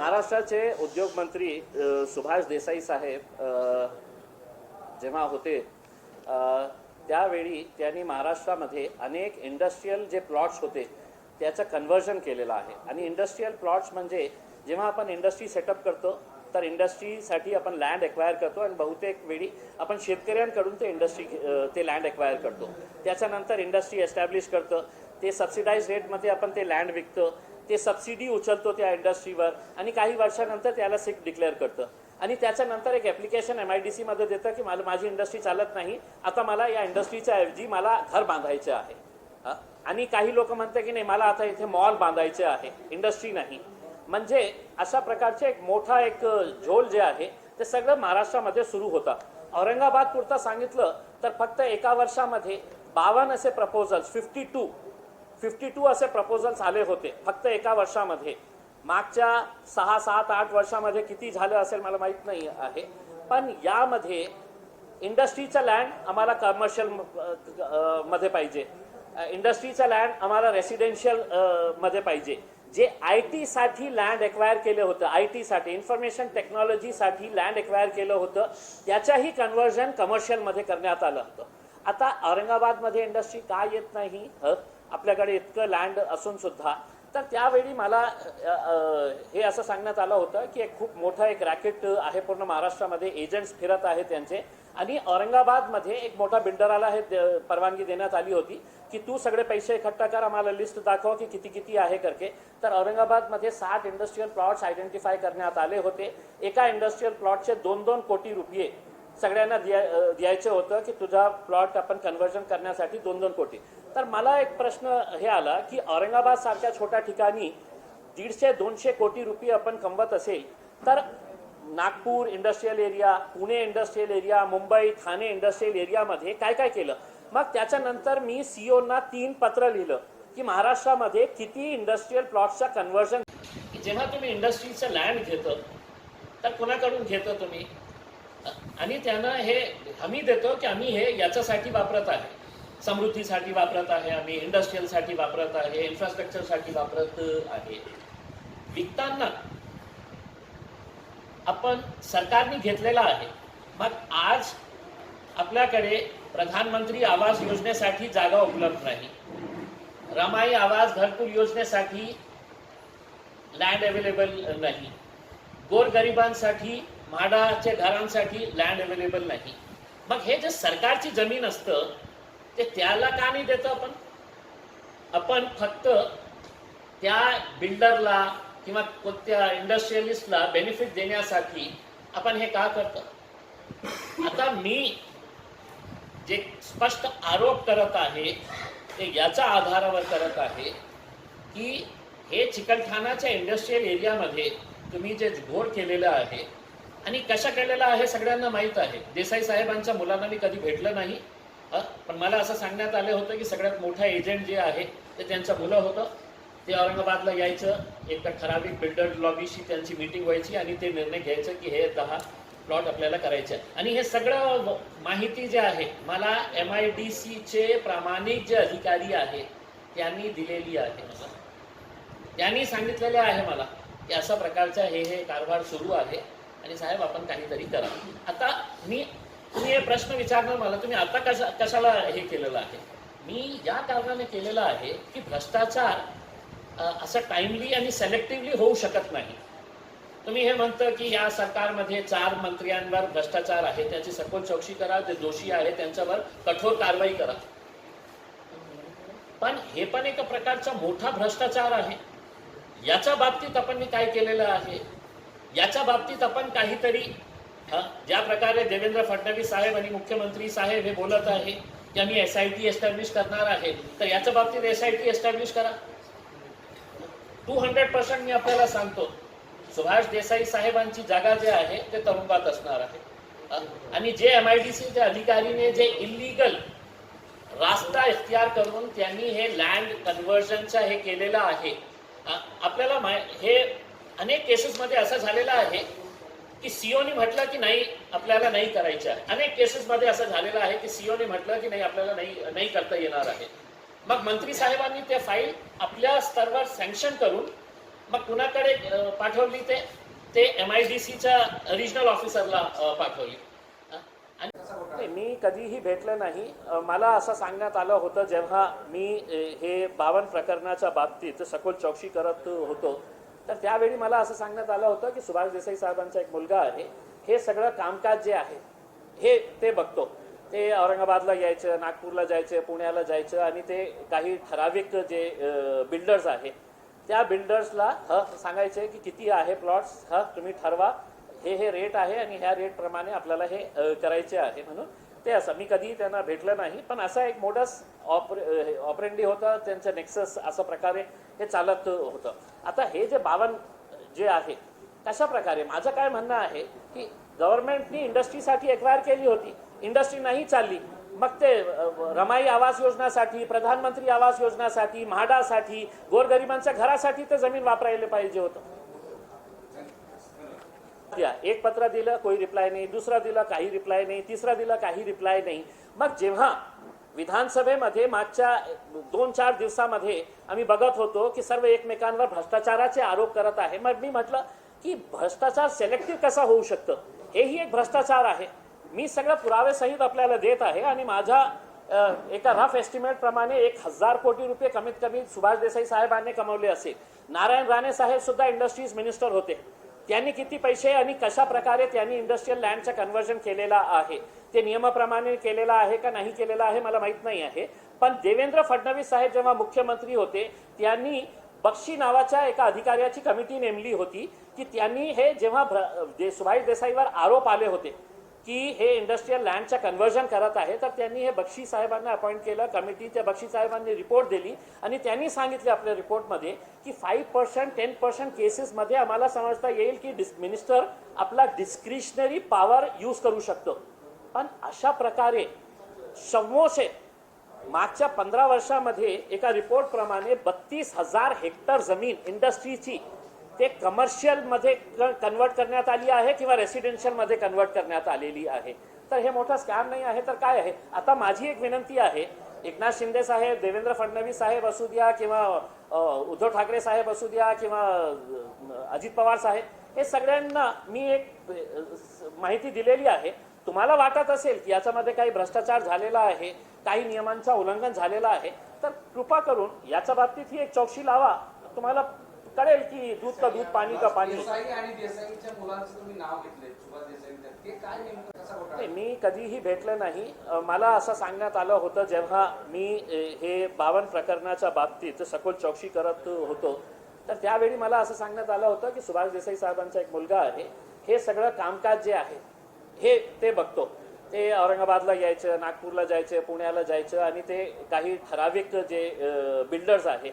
महाराष्ट्राचे उद्योग मंत्री सुभाष देसाई साहेब जेव्हा होते त्यावेळी त्यांनी महाराष्ट्रामध्ये अनेक इंडस्ट्रियल जे प्लॉट्स होते त्याचं कन्वर्जन केलेलं आहे. आणि इंडस्ट्रियल प्लॉट्स म्हणजे जेव्हा आपण इंडस्ट्री सेटअप करतो तर इंडस्ट्रीसाठी आपण लँड एक्वायर करतो आणि बहुतेक वेळी आपण शेतकऱ्यांकडून ते लँड एक्वायर करतो. त्याच्यानंतर इंडस्ट्री एस्टॅब्लिश करतो, ते सबसिडाइज रेटमध्ये आपण ते लँड विकतो, ते सबसिडी उचलतो त्या इंडस्ट्रीवर आणि काही वर्षानंतर त्याला सिक डिक्लेअर करतं आणि त्याच्यानंतर एक ॲप्लिकेशन MIDC मध्ये देतं की माझी इंडस्ट्री चालत नाही, आता मला या इंडस्ट्रीच्या ऐवजी मला घर बांधायचे आहे. आणि काही लोक म्हणतात की नाही मला आता इथे मॉल बांधायचे आहे, इंडस्ट्री नाही. म्हणजे अशा प्रकारचे एक मोठा एक झोल जे आहे ते सगळं महाराष्ट्रामध्ये सुरू होता. औरंगाबाद पुरता सांगितलं तर फक्त एका वर्षामध्ये 52 असे प्रपोजल्स 52 असे प्रपोजल्स आले होते फक्त एका वर्षामध्ये. मागच्या 6, 7, 8 वर्षामध्ये किती झालं असेल मला माहीत नाही आहे. पण यामध्ये इंडस्ट्रीचा लँड आम्हाला कमर्शियल मध्ये पाहिजे, इंडस्ट्रीचा लँड आम्हाला रेसिडेन्शियल मध्ये पाहिजे. जे IT साठी लँड एक्वायर केलं होतं, IT साठी इन्फॉर्मेशन टेक्नॉलॉजीसाठी लँड एक्वायर केलं होतं त्याच्याही कन्वर्जन कमर्शियलमध्ये करण्यात आलं होतं. आता औरंगाबादमध्ये इंडस्ट्री का येत नाही, आपल्याकडे इतकं लँड असून सुद्धा? तर त्यावेळी मला हे असं सांगण्यात आलं होतं की एक खूप मोठा एक रॅकेट आहे पूर्ण महाराष्ट्रामध्ये, एजंट्स फिरत आहेत त्यांचे. आणि औरंगाबादमध्ये एक मोठा बिल्डराला हे परवानगी देण्यात आली होती की तू सगळे पैसे इकट्ठा कर, आम्हाला लिस्ट दाखव की किती किती आहे करके. तर औरंगाबादमध्ये 60 इंडस्ट्रियल प्लॉट्स आयडेंटिफाय करण्यात आले होते. एका इंडस्ट्रियल प्लॉटचे 2-2 कोटी रुपये सगळ्यांना द्यायचे होतं की तुझा प्लॉट आपण कन्वर्जन करण्यासाठी 2-2 कोटी. तर मला एक प्रश्न हे आला की औरंगाबाद सारख्या छोट्या ठिकाणी 150-200 कोटी रुपये आपण कमवत असेल तर Nagpur industrial area, Pune industrial area, Mumbai Thane industrial एरियामध्ये काय काय केलं. मग त्याच्यानंतर मी CEOना 3 पत्र लिहिलं की महाराष्ट्रामध्ये किती इंडस्ट्रियल प्लॉट्सचा कन्वर्जन. जेव्हा तुम्ही इंडस्ट्रीचं लँड घेतो तर कोणाकडून घेतो तुम्ही, आणि त्यांना हे हमी देतो की आम्ही हे याच्यासाठी वापरत आहे, समृद्धीसाठी वापरत आहे, आम्ही इंडस्ट्रियलसाठी वापरत आहे, इन्फ्रास्ट्रक्चरसाठी वापरत आहे. विकताना आपण सरकारने घेतलेला आहे. मग आज आपल्याकडे प्रधानमंत्री आवास योजनेसाठी जागा उपलब्ध नाही, रमाई आवास घरकुल योजनेसाठी लँड अवेलेबल नाही, गोरगरिबांसाठी म्हाडाच्या घरांसाठी लँड अवेलेबल नाही. मग हे जे सरकारची जमीन असतं ते त्याला का नाही देतं आपण फक्त त्या बिल्डरला किंवा कोणत्या इंडस्ट्रियलिस्टला बेनिफिट देण्यासाठी आपण हे का करतो. आता मी जे स्पष्ट आरोप करत आहे ते याच्या आधारावर करत आहे की हे चिकलठाणाच्या इंडस्ट्रियल एरियामध्ये तुम्ही जे घोर केलेलं आहे आणि कशा केलेला आहे सगळ्यांना माहीत आहे. देसाई साहेबांच्या मुलांना मी कधी भेटलं नाही, पण मला असं सांगण्यात आलं होतं की सगळ्यात मोठा एजंट जे आहे ते त्यांचं मुलं होतं. ते औरंगाबादला यायचं, एक ठराविक बिल्डर लॉबीशी त्यांची मीटिंग व्हायची आणि ते निर्णय घ्यायचं की हे 10 प्लॉट आपल्याला करायचे. आणि हे सगळं माहिती जे आहे मला MIDCचे प्रामाणिक जे अधिकारी आहेत त्यांनी दिलेली आहे. त्यांनी सांगितलेले आहे मला की अशा प्रकारचा हे कारभार सुरू आहे आणि साहेब आपण काहीतरी करा. आता तुम्ही हे प्रश्न विचारणार मला, तुम्ही आता कशाला हे केलेलं आहे. मी या कारणाने केलेलं आहे की भ्रष्टाचार असं टाइमली आणि सेलेक्टिव्हली होऊ शकत नाही. तुम्ही हे म्हणतं की या सरकारमध्ये 4 मंत्र्यांवर भ्रष्टाचार आहे, त्याची सखोल चौकशी करा, जे दोषी आहे त्यांच्यावर कठोर कारवाई करा. पण हे पण एक प्रकारचा मोठा भ्रष्टाचार आहे. याच्या बाबतीत आपण काय केलेलं आहे, याच्या बाबतीत आपण काहीतरी ज्या प्रकारे देवेंद्र फडणवीस साहेब आणि मुख्यमंत्री साहेब हे बोलत आहे की आम्ही SIT एस्टॅब्लिश करणार आहे, तर याच्या बाबतीत SIT एस्टॅब्लिश करा. 200% मी आपल्याला सांगतो सुभाष देसाई साहेबांची जागा जे आहे ते तुरुंगात असणार आहे. आणि जे MIDCचे अधिकारीने जे इल्लीगल रास्ता इख्तियार करून त्यांनी हे लँड कन्वर्जनचा हे केलेलं आहे. आपल्याला हे अनेक केसेसमध्ये असं झालेलं आहे की CEOने म्हटलं की नाही आपल्याला नाही करायचं आहे. अनेक केसेसमध्ये असं झालेलं आहे की CEOने म्हटलं की नाही आपल्याला नाही करता येणार आहे. मग मंत्री साहेबांनी ते फाईल आपल्या स्तरावर सँक्शन करून मग कुणाकडे पाठवली ते MIDCच्या रिजनल ऑफिसरला पाठवली. आणि मी कधीही भेटलं नाही. मला असं सांगण्यात आलं होतं जेव्हा मी हे 52 प्रकरणाच्या बाबतीत सखोल चौकशी करत होतो, तर त्यावेळी मला असं सांगण्यात आलं होतं की सुभाष देसाई साहेबांचा एक मुलगा आहे, हे सगळं कामकाज जे आहे हे ते बघतो. ते औरंगाबादला यायचं, नागपूरला जायचं, पुण्याला जायचं आणि ते काही ठराविक जे बिल्डर्स आहे त्या बिल्डर्सला सांगायचे की किती आहे प्लॉट्स, तुम्ही ठरवा, हे रेट आहे आणि ह्या रेटप्रमाणे आपल्याला हे करायचे आहे म्हणून. ते असं मी कधीही त्यांना भेटलं नाही, पण असा एक मोडस ऑपरेंडी होता त्यांचं, नेक्सस अशा प्रकारे हे चालत होतं. आता हे जे 52 जे आहे कशा प्रकारे, माझं काय म्हणणं आहे की गव्हर्नमेंटनी इंडस्ट्रीसाठी एक्वायर केली होती, इंडस्ट्री नाही चालली, मग ते रमाई आवास योजनासाठी, प्रधानमंत्री आवास योजनासाठी, म्हाडासाठी, गोरगरिबांच्या घरासाठी ते जमीन वापरायला पाहिजे होतं. एक पत्र दिलं, कोई रिप्लाय नाही, दुसरा दिला काही रिप्लाय नाही, तिसरा दिला काही रिप्लाय नाही. मग जेव्हा विधानसभेमध्ये मागच्या 2-4 दिवसामध्ये आम्ही बघत होतो की सर्व एकमेकांवर भ्रष्टाचाराचे आरोप करत आहे, मग मी म्हटलं की भ्रष्टाचार सिलेक्टिव्ह कसा होऊ शकतं, हेही एक भ्रष्टाचार आहे. मी सगळं पुरावे सहित आपल्याला देत आहे आणि माझ्या एका रफ एस्टिमेट प्रमाणे 1000 कोटी रुपये कमीत कमी सुभाष देसाई साहेबांनी कमवले असेल. नारायण राणे साहेब सुद्धा इंडस्ट्रीज मिनिस्टर होते, त्यांनी किती पैसे आणि कशा प्रकारे त्यांनी इंडस्ट्रियल लँडचं कन्व्हर्जन केलेला आहे, ते नियमाप्रमाणे केलेलं आहे का नाही केलेलं आहे मला माहीत नाही आहे. पण देवेंद्र फडणवीस साहेब जेव्हा मुख्यमंत्री होते त्यांनी बक्षी नावाच्या एका अधिकाऱ्याची कमिटी नेमली होती की त्यांनी हे जेव्हा सुभाष देसाईवर आरोप आले होते की हे इंडस्ट्रियल लँडचं कन्व्हर्जन करत आहे, तर त्यांनी हे बक्षी साहेबांना अपॉइंट केलं कमिटी. त्या बक्षी साहेबांनी रिपोर्ट दिली आणि त्यांनी सांगितले आपल्या रिपोर्टमध्ये की 5% 10% केसेसमध्ये आम्हाला समजता येईल की मिनिस्टर आपला डिस्क्रिशनरी पॉवर यूज करू शकतो. पण अशा प्रकारे शम्मोशे मागच्या 15 वर्षामध्ये एका रिपोर्टप्रमाणे 32,000 हेक्टर जमीन इंडस्ट्रीची ते कमर्शियलमध्ये कन्वर्ट करण्यात आली आहे किंवा रेसिडेन्शियलमध्ये कन्वर्ट करण्यात आलेली आहे. तर हे मोठा स्कॅम नाही आहे तर काय आहे. आता माझी एक विनंती आहे, एकनाथ शिंदे साहेब, देवेंद्र फडणवीस साहेब असू द्या किंवा उद्धव ठाकरे साहेब असू द्या किंवा अजित पवार साहेब, हे सगळ्यांना मी एक माहिती दिलेली आहे. तुम्हाला वाटत असेल की याच्यामध्ये काही भ्रष्टाचार झालेला आहे, काही नियमांचं उल्लंघन झालेलं आहे, तर कृपा करून याच्या बाबतीत ही एक चौकशी लावा. तुम्हाला कळेल की दूध का दूध, पाणी का पाणी. मी कधीही भेटलं नाही. मला असं सांगण्यात आलं होतं जेव्हा मी हे 52 प्रकरणाच्या बाबतीत सखोल चौकशी करत होतो, तर त्यावेळी मला असं सांगण्यात आलं होतं की सुभाष देसाई साहेबांचा एक मुलगा आहे, हे सगळं कामकाज जे आहे हे ते बघतो. ते औरंगाबादला यायचं, नागपूरला जायचं, पुण्याला जायचं आणि ते काही ठराविक जे बिल्डर्स आहे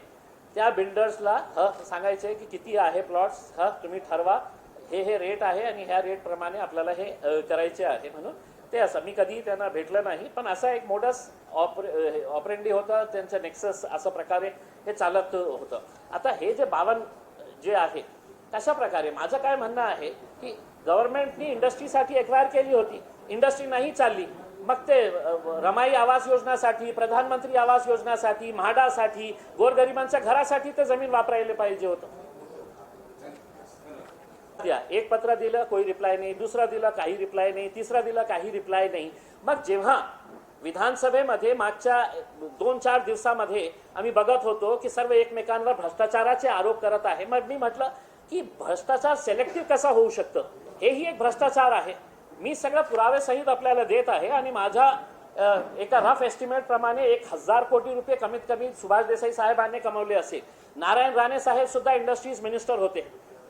त्या बिल्डर्सला सांगायचे की किती आहे प्लॉट्स, तुम्ही ठरवा, हे रेट आहे आणि ह्या रेटप्रमाणे आपल्याला हे करायचे आहे म्हणून. ते असं मी कधीही त्यांना भेटलं नाही, पण असा एक मोडस ऑपरेंडी होता त्यांचं, नेक्सस अशा प्रकारे हे चालत होतं. आता हे जे 52 जे आहे कशा प्रकारे, माझं काय म्हणणं आहे की गव्हर्नमेंटनी इंडस्ट्रीसाठी एक्वायर केली होती, इंडस्ट्री नाही चालली, मग ते रमाई आवास योजनासाठी, प्रधानमंत्री आवास योजनासाठी, म्हाडासाठी, गोरगरिबांच्या घरासाठी ते जमीन वापरायला पाहिजे होतं. एक पत्र दिलं, कोई रिप्लाय नाही, दुसरा दिला काही रिप्लाय नाही, तिसरा दिला काही रिप्लाय नाही. मग जेव्हा विधानसभेमध्ये मागच्या 2-4 दिवसामध्ये आम्ही बघत होतो की सर्व एकमेकांवर भ्रष्टाचाराचे आरोप करत आहे, मग मी म्हटलं की भ्रष्टाचार सिलेक्टिव्ह कसा होऊ शकतं, हेही एक भ्रष्टाचार आहे. मी सगळं पुरावे सहित आपल्याला देत आहे आणि माझ्या एका रफ एस्टिमेट प्रमाणे 1000 कोटी रुपये कमीत कमी सुभाष देसाई साहेबांनी कमवले असेल. नारायण राणे साहेब सुद्धा इंडस्ट्रीज मिनिस्टर होते,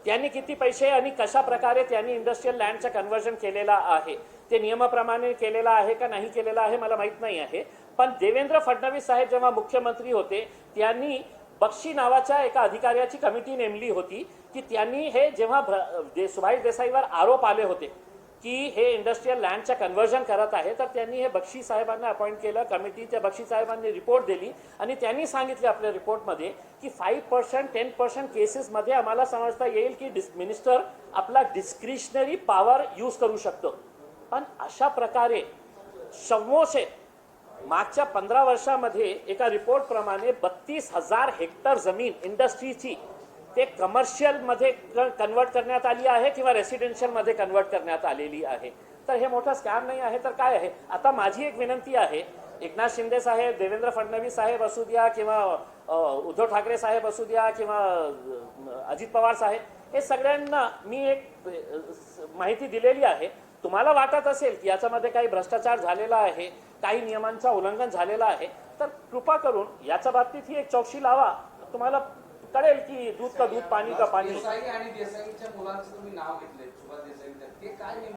त्यांनी किती पैसे आणि कशा प्रकारे त्यांनी इंडस्ट्रियल लँडचं कन्व्हर्जन केलेलं आहे, ते नियमाप्रमाणे केलेलं आहे का नाही केलेलं आहे मला माहीत नाही आहे. पण देवेंद्र फडणवीस साहेब जेव्हा मुख्यमंत्री होते त्यांनी बक्षी नावाच्या एका अधिकाऱ्याची कमिटी नेमली होती की त्यांनी हे जेव्हा सुभाष देसाईवर आरोप आले होते की हे इंडस्ट्रियल लँडचं कन्व्हर्जन करत आहे, तर त्यांनी हे बक्षी साहेबांना अपॉइंट केलं कमिटी. त्या बक्षी साहेबांनी रिपोर्ट दिली आणि त्यांनी सांगितले आपल्या रिपोर्टमध्ये की 5% 10% केसेसमध्ये आम्हाला समजता येईल की मिनिस्टर आपला डिस्क्रिशनरी पॉवर यूज करू शकतो. पण अशा प्रकारे शम्मोशे मागच्या 15 वर्षामध्ये एका रिपोर्टप्रमाणे 32,000 हेक्टर जमीन इंडस्ट्रीची ते कमर्शियलमध्ये कन्वर्ट करण्यात आली आहे किंवा रेसिडेन्शियलमध्ये कन्वर्ट करण्यात आलेली आहे. तर हे मोठं स्कॅम नाही आहे तर काय आहे. आता माझी एक विनंती आहे, एकनाथ शिंदे साहेब, देवेंद्र फडणवीस साहेब असू द्या किंवा उद्धव ठाकरे साहेब असू द्या किंवा अजित पवार साहेब, हे सगळ्यांना मी एक माहिती दिलेली आहे. तुम्हाला वाटत असेल की याच्यामध्ये काही भ्रष्टाचार झालेला आहे, काही नियमांचं उल्लंघन झालेलं आहे, तर कृपा करून याच्या बाबतीत ही एक चौकशी लावा. तुम्हाला कळेल की दूध का दूध, पाणी का पाणी. देसाई आणि देसाईच्या मुलांचं तुम्ही नाव घेतलंय, सुभाष देसाई, ते काय